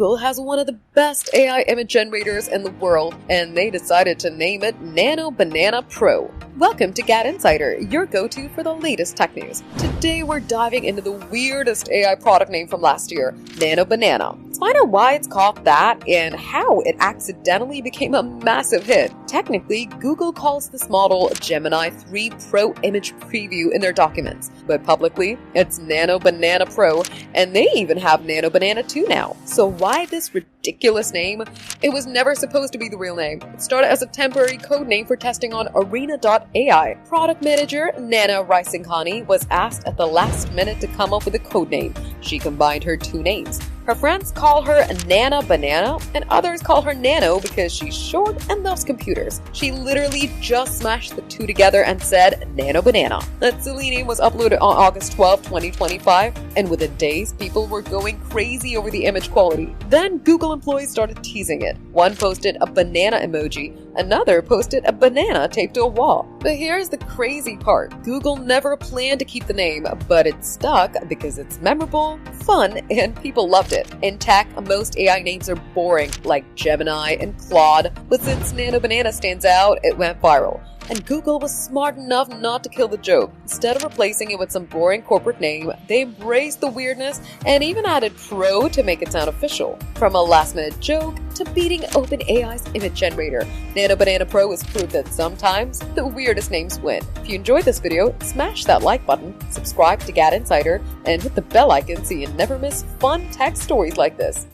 Google has one of the best AI image generators in the world, and they decided to name it Nano Banana Pro. Welcome to GadInsider, your go-to for the latest tech news. Today we're diving into the weirdest AI product name from last year, Nano Banana. Let's find out why it's called that and how it accidentally became a massive hit. Technically, Google calls this model Gemini 3 Pro Image Preview in their documents, but publicly, it's Nano Banana Pro, and they even have Nano Banana 2 now. So why this ridiculous name? It was never supposed to be the real name. It started as a temporary code name for testing on Arena.ai. Product manager Naina Raisinghani was asked at the last minute to come up with a code name. She combined her two names. Her friends call her Nana Banana, and others call her Nano because she's short and loves computers. She literally just smashed the two together and said Nano Banana. That silly name was uploaded on August 12, 2025, and within days, people were going crazy over the image quality. Then Google employees started teasing it. One posted a banana emoji, another posted a banana taped to a wall. But here's the crazy part. Google never planned to keep the name, but it stuck because it's memorable, fun, and people loved it. In tech, most AI names are boring, like Gemini and Claude, but since Nano Banana stands out, it went viral. And Google was smart enough not to kill the joke. Instead of replacing it with some boring corporate name, they embraced the weirdness and even added Pro to make it sound official. From a last-minute joke to beating OpenAI's image generator, Nano Banana Pro is proof that sometimes the weirdest names win. If you enjoyed this video, smash that like button, subscribe to GadInsider, and hit the bell icon so you never miss fun tech stories like this.